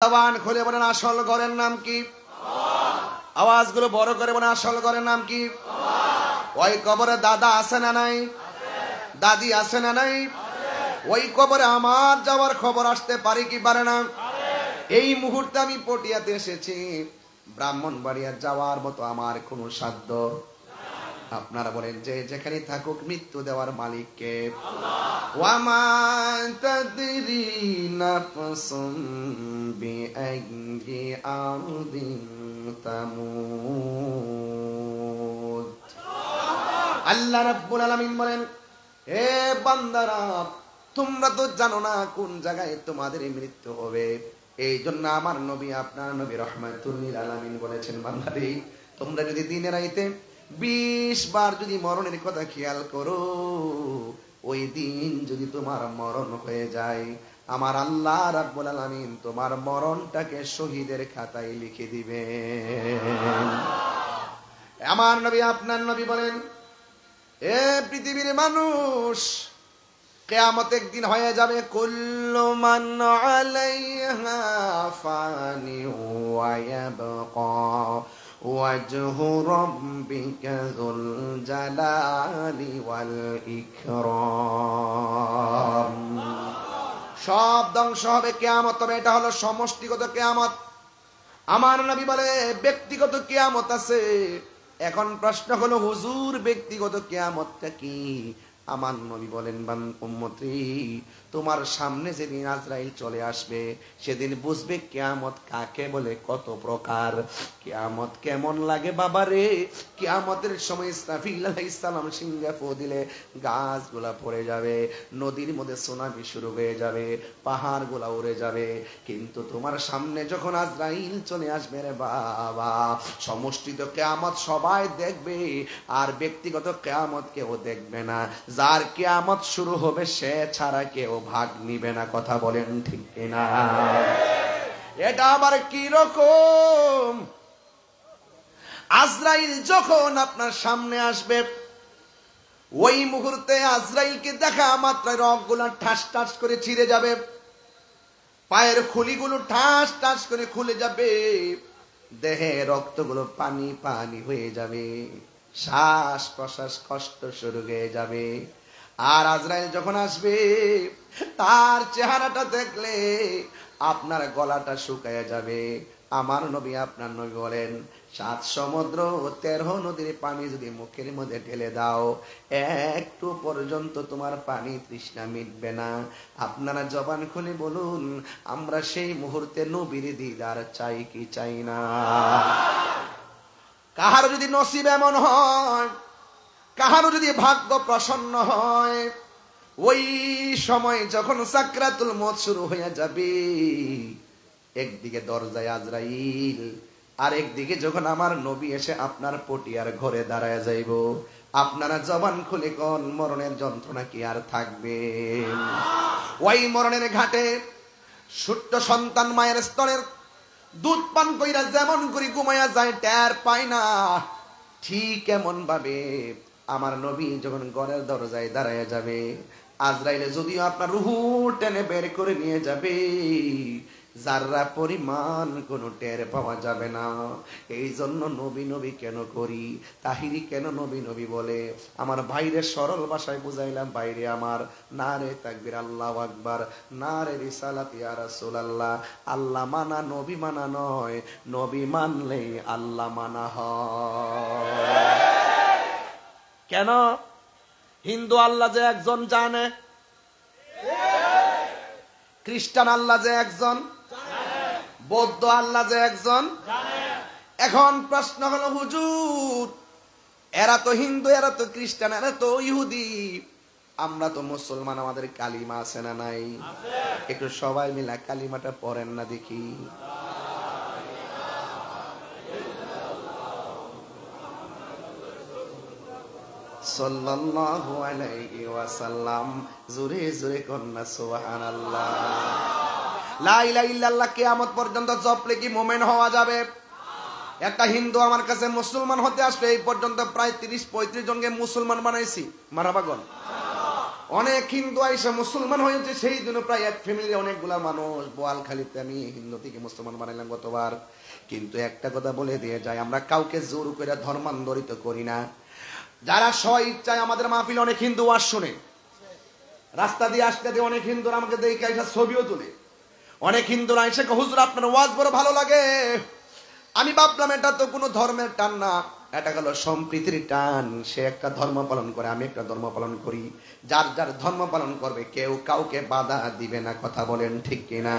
জবান খুলে বলেন আসল ঘরের নাম কি? আওয়াজগুলো বড় করে বলেন আসল ঘরের নাম কি? ওই কবরে দাদা আছে না নাই? দাদি আছে না নাই? ওই কবরে আমার যাওয়ার খবর আসতে পারে কি পারে না? এই মুহূর্তে আমি পটিয়াতে এসেছি, ব্রাহ্মণবাড়িয়া যাওয়ার মতো আমার কোনো সাধ্য। আপনারা বলেন যে যেখানে থাকুক মৃত্যু দেওয়ার মালিক কে? ওয়ামা তাদরি নাফসুম বিআইয়ি আরদিন তামুত। আল্লাহ রাব্বুল আলামিন বলেন, হে বান্দারা, তোমরা তো জানো না কোন জায়গায় তোমাদের মৃত্যু হবে। এই জন্য আমার নবী, আপনার নবী রাহমাতুল লিল আলামিন বলেছেন, বান্দারে তোমরা যদি দিনে রাইতে 20 বার যদি মরণের কথা খেয়াল করো, ওই দিন যদি তোমার মরণ হয়ে যায়, আমার আল্লাহ রাব্বুল আলামিন তোমার মরণটাকে শহীদের খাতায় লিখে দিবেন। আমার নবী, আপনার নবী বলেন, এ পৃথিবীর মানুষ, কিয়ামত একদিন হয়ে যাবে, কুল্লু মান আলাইহা ফানি ওয়া ইয়াবকা ওয়াজহু রাব্বিকা যুল জালালি ওয়াল ইকরাম। সব ধ্বংস হবে, কিয়ামত হবে। এটা হলো সমষ্টিগত কিয়ামত। আমার নবী বলে ব্যক্তিগত কিয়ামত আছে। এখন প্রশ্ন হলো, হুজুর ব্যক্তিগত কিয়ামতটা কি? আমার নবী বলেন, উম্মতি, তোমার সামনে যেদিন আজরাইল চলে আসবে, সেদিন বুঝবে কিয়ামত কাকে বলে, কত প্রকার। কিয়ামত কেমন লাগে বাবারে! কিয়ামতের সময় ইসরাফিল আলাইহিস সালাম সিংহা ফু দিলে গাছগুলা পড়ে যাবে, নদীর মধ্যে সুনামি শুরু হয়ে যাবে, পাহাড়গুলা উড়ে যাবে। কিন্তু তোমার সামনে যখন আজরাইল চলে আসবে রে বাবা, সমষ্টিত কিয়ামত সবাই দেখবে, আর ব্যক্তিগত কিয়ামত কেউ দেখবে না। যার কিয়ামত শুরু হবে সে ছাড়া কেউ ভাগ নিবে না। কথা বলেন ঠিক কিনা? এটা আবার কি রকম? আজরাইল যখন আপনার সামনে আসবে, ওই মুহূর্তে আজরাইলকে দেখা মাত্র রগগুলো ঠাস ঠাস করে ছিঁড়ে যাবে, পায়ের খুলিগুলো ঠাস ঠাস করে খুলে যাবে, দেহে রক্তগুলো পানি পানি হয়ে যাবে, শ্বাস প্রশ্বাস কষ্ট শুরু হয়ে যাবে। আর আজরাইল যখন আসবে, তার চেহারাটা দেখলে আপনার গলাটা শুকায় যাবে। আমার নবী, আপনার নবী বলেন, 7 সমুদ্র 13 নদীর পানি যদি মুখের মধ্যে ঢেলে দাও, একটু পর্যন্ত তোমার পানি তৃষ্ণা মিটবে না। আপনারা জবান খুলে বলুন, আমরা সেই মুহূর্তে নবীর দিদার চাই কি চাই না? কাহার যদি নসিব এমন হয়, কাহারও যদি ভাগ্য প্রসন্ন হয়, ওই সময় যখন সাকরাতুল মউত শুরু হয়ে যাবে, একদিকে দরজায় আজরাইল, আর একদিকে যখন আমার নবী এসে আপনার পটিয়ার ঘরে দাঁড়ায় যাইব, আপনারা জবান খুলে কোন মরণের যন্ত্রণা কি আর থাকবে? ওই মরণের ঘাটে ছোট্ট সন্তান মায়ের স্তনের দুধ পান কইরা যেমন করে ঘুমায়া যায়, টের পায় না, ঠিক এমন ভাবে আমার নবী যখন ঘরের দরজায় দাঁড়ায় যাবে, আজরাইলে যদিও আপনার রুহু টেনে বের করে নিয়ে যাবে, যারা পরিমাণ কোনো টের পাওয়া যাবে না। এই জন্য নবী নবী কেন করি, তাহিরি কেন নবী নবী বলে? আমার ভাইরে সরল ভাষায় বুঝাইলাম, বাইরে আমার নারে তাকবীর, আল্লাহু আকবার, নারে রিসালাত ইয়া রাসূলুল্লাহ। আল্লাহ মানা নবী মানা নয়, নবী মানলেই আল্লাহ মানা হয়। কেন? হিন্দু আল্লাহ যে একজন জানে, খ্রিস্টান আল্লাহ যে একজন, বৌদ্ধ আল্লাহ যে একজন। এখন প্রশ্ন হলো, হুজুর এরা তো হিন্দু, এরা তো খ্রিস্টান, এরা তো ইহুদি, আমরা তো মুসলমান, আমাদের কালিমা আছে না নাই? একটু সবাই মিলে কালিমাটা পড়েন না দেখি। সাল্লাল্লাহু আলাইহি ওয়াসাল্লাম। জোরে জোরে কন্না সুবহানাল্লাহ। লা ইলাহা ইল্লাল্লাহ কিয়ামত পর্যন্ত জপলে কি মুমিন হওয়া যাবে? একটা হিন্দু আমার কাছে মুসলমান হতে আসলে এই পর্যন্ত প্রায় 30-35 জনকে মুসলমান বানাইছি। মারহাবা বল। অনেক হিন্দু আইসা মুসলমান হয়েছে, সেই দিন প্রায় এক ফ্যামিলি অনেকগুলা মানুষ। বোয়ালখালীতে আমি হিন্দু থেকে মুসলমান বানাইলাম গতবার। কিন্তু একটা কথা বলে দিয়ে যায়, আমরা কাউকে জোর করে ধর্মান্তরিত করি না। যারা স্ব ইচ্ছায়, আমাদের মাহফিলে অনেক হিন্দু ওয়াজ শুনে, রাস্তা দিয়ে আসতে দিয়ে অনেক হিন্দুরা আমাকে দেখে আইসা ছবিও তুলে। অনেক হিন্দুরা এসে হুজুর আপনার ওয়াজ বড় ভালো লাগে। আমি ভাবলাম এটা তো কোনো ধর্মের টান না, এটা গেল সম্প্রীতির টান। সে একটা ধর্ম পালন করে, আমি একটা ধর্ম পালন করি। যার যার ধর্ম পালন করবে, কেউ কাউকে বাধা দিবে না। কথা বলেন ঠিক কিনা?